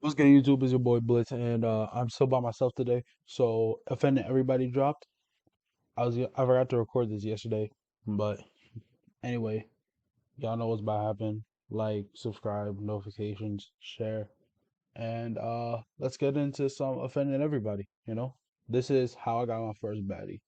What's good, YouTube? Is your boy Blitz, and I'm still by myself today. So, offending everybody dropped. I forgot to record this yesterday, but anyway, y'all know what's about to happen. Like, subscribe, notifications, share, and let's get into some offending everybody. This is how I got my first baddie.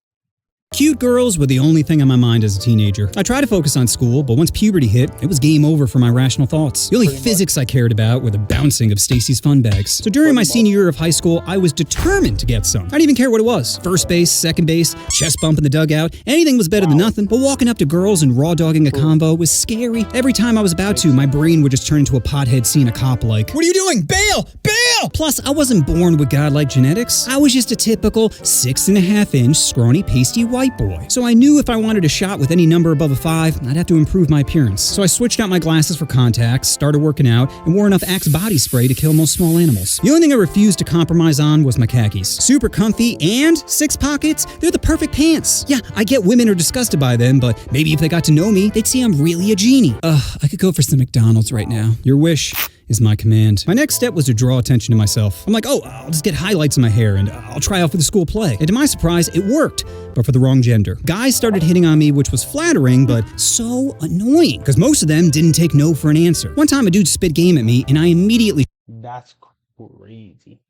Cute girls were the only thing on my mind as a teenager. I tried to focus on school, but once puberty hit, it was game over for my rational thoughts. The only physics I cared about were the bouncing of Stacy's fun bags. So during my senior year of high school, I was determined to get some. I didn't even care what it was. First base, second base, chest bump in the dugout, anything was better than nothing. But walking up to girls and raw dogging a convo was scary. Every time I was about to, my brain would just turn into a pothead seeing a cop like, "What are you doing? Bail! Bail!" Plus, I wasn't born with godlike genetics. I was just a typical 6.5-inch scrawny pasty white boy. So I knew if I wanted a shot with any number above a 5, I'd have to improve my appearance. So I switched out my glasses for contacts, started working out, and wore enough Axe body spray to kill most small animals. The only thing I refused to compromise on was my khakis. Super comfy and 6 pockets, they're the perfect pants. Yeah, I get women are disgusted by them, but maybe if they got to know me, they'd see I'm really a genie. I could go for some McDonald's right now. Your wish is my command. My next step was to draw attention to myself. I'm like, I'll just get highlights in my hair and I'll try out for the school play. And to my surprise, it worked, but for the wrong gender. Guys started hitting on me, which was flattering, but so annoying, because most of them didn't take no for an answer. One time a dude spit game at me and I immediately That's crazy.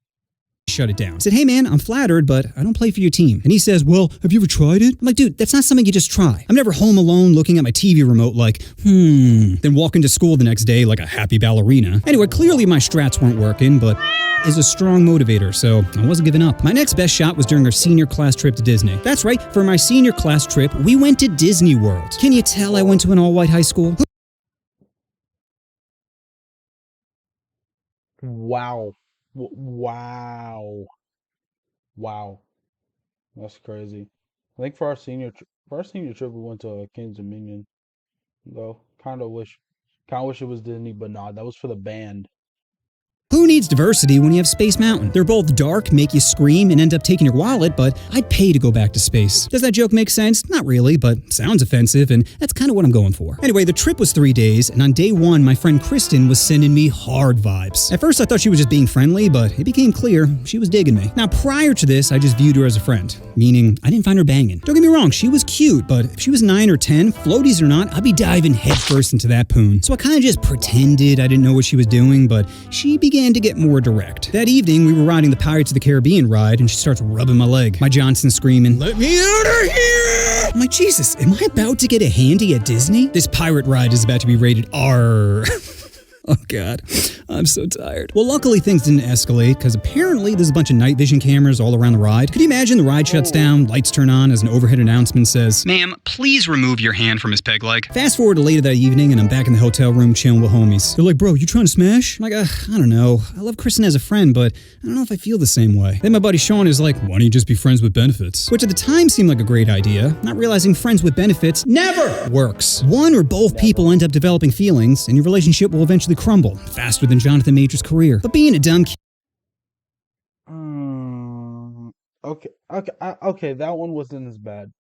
shut it down. I said, "Hey man, I'm flattered, but I don't play for your team." And he says, "Well, have you ever tried it?" I'm like, "Dude, that's not something you just try." I'm never home alone looking at my TV remote like, then walking to school the next day like a happy ballerina. Anyway, clearly my strats weren't working, but is a strong motivator, so I wasn't giving up. My next best shot was during our senior class trip to Disney. That's right, for my senior class trip, we went to Disney World. Can you tell I went to an all-white high school? Wow. Wow. That's crazy. I think for our senior trip, we went to King's Dominion. Though, kind of wish it was Disney, but nah, that was for the band. Who needs diversity when you have Space Mountain? They're both dark, make you scream, and end up taking your wallet, but I'd pay to go back to space. Does that joke make sense? Not really, but sounds offensive, and that's kind of what I'm going for. Anyway, the trip was 3 days, and on day 1, my friend Kristen was sending me hard vibes. At first, I thought she was just being friendly, but it became clear she was digging me. Now, prior to this, I just viewed her as a friend, meaning I didn't find her banging. Don't get me wrong, she was cute, but if she was 9 or 10, floaties or not, I'd be diving headfirst into that poon. So I kind of just pretended I didn't know what she was doing, but she began to get more direct. That evening, we were riding the Pirates of the Caribbean ride, and she starts rubbing my leg. My Johnson screaming, "Let me out of here!" I'm like, Jesus, am I about to get a handy at Disney? This pirate ride is about to be rated R. Oh God, I'm so tired. Well, luckily things didn't escalate, because apparently there's a bunch of night vision cameras all around the ride. Could you imagine the ride shuts down, lights turn on as an overhead announcement says, "Ma'am, please remove your hand from his peg leg." Fast forward to later that evening, and I'm back in the hotel room chilling with homies. They're like, "Bro, you trying to smash?" I'm like, I don't know. I love Kristen as a friend, but I don't know if I feel the same way. Then my buddy Sean is like, "Why don't you just be friends with benefits?" Which at the time seemed like a great idea, not realizing friends with benefits never works. One or both people end up developing feelings, and your relationship will eventually crumble faster than Jonathan Major's career. But being a dumb Okay, that one wasn't as bad.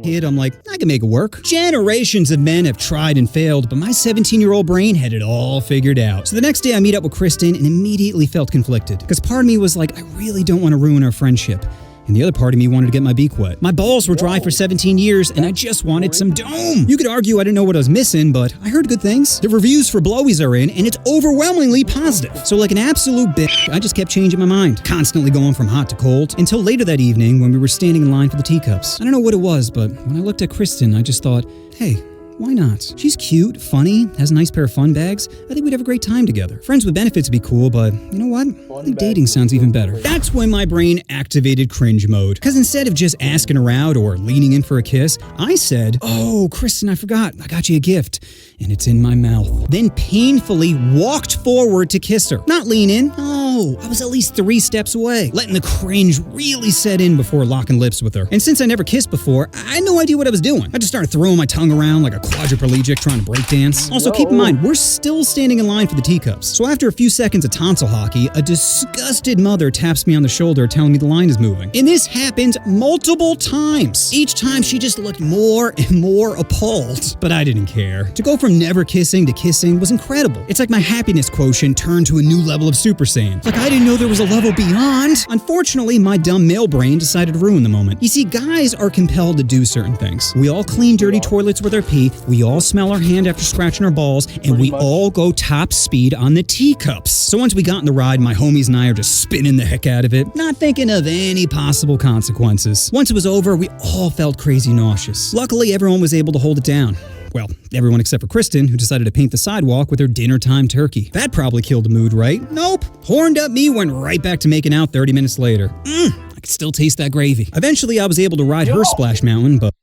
kid, I'm like, I can make it work. Generations of men have tried and failed, but my 17-year-old brain had it all figured out. So the next day I meet up with Kristen and immediately felt conflicted, because part of me was like, I really don't want to ruin our friendship. And the other part of me wanted to get my beak wet. My balls were dry for 17 years, and I just wanted some dome. You could argue I didn't know what I was missing, but I heard good things. The reviews for blowies are in, and it's overwhelmingly positive. So like an absolute bitch, I just kept changing my mind, constantly going from hot to cold, until later that evening when we were standing in line for the teacups. I don't know what it was, but when I looked at Kristen, I just thought, hey, why not? She's cute, funny, has a nice pair of fun bags. I think we'd have a great time together. Friends with benefits would be cool, but you know what? I think dating sounds even better. That's when my brain activated cringe mode. Because instead of just asking her out or leaning in for a kiss, I said, "Oh, Kristen, I forgot. I got you a gift." And it's in my mouth. Then painfully walked forward to kiss her. Not lean in. Oh, no, I was at least 3 steps away, letting the cringe really set in before locking lips with her. And since I never kissed before, I had no idea what I was doing. I just started throwing my tongue around like a quadriplegic trying to break dance. Also, keep in mind, we're still standing in line for the teacups. So after a few seconds of tonsil hockey, a disgusted mother taps me on the shoulder telling me the line is moving. And this happened multiple times. Each time she just looked more and more appalled. But I didn't care. To go from never kissing to kissing was incredible. It's like my happiness quotient turned to a new level of Super Saiyan. Like I didn't know there was a level beyond. Unfortunately, my dumb male brain decided to ruin the moment. You see, guys are compelled to do certain things. We all clean dirty toilets with our pee, we all smell our hand after scratching our balls, and we all go top speed on the teacups. So once we got in the ride, my homies and I are just spinning the heck out of it, not thinking of any possible consequences. Once it was over, we all felt crazy nauseous. Luckily, everyone was able to hold it down. Well, everyone except for Kristen, who decided to paint the sidewalk with her dinner time turkey. That probably killed the mood, right? Nope. Horned up me went right back to making out 30 minutes later. I could still taste that gravy. Eventually, I was able to ride her splash mountain, but...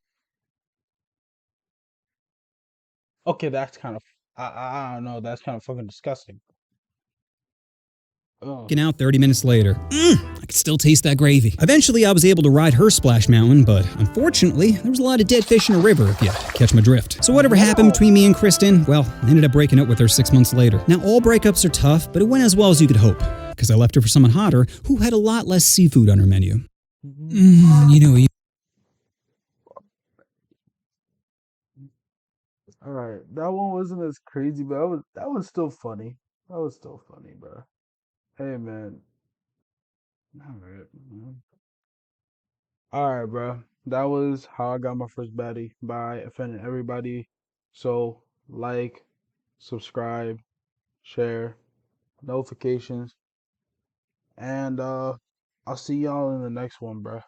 Okay, that's kind of, I don't know, that's kind of fucking disgusting. out 30 minutes later. I could still taste that gravy. Eventually, I was able to ride her splash mountain, but unfortunately, there was a lot of dead fish in a river, if you catch my drift. So whatever happened between me and Kristen, well, I ended up breaking up with her 6 months later. Now, all breakups are tough, but it went as well as you could hope, because I left her for someone hotter who had a lot less seafood on her menu. All right, that one wasn't as crazy, but that was still funny. That was still funny, bro. Hey, man. All right, man. All right, bro. That was how I got my first baddie by offending everybody. So, like, subscribe, share, notifications, and I'll see y'all in the next one, bro.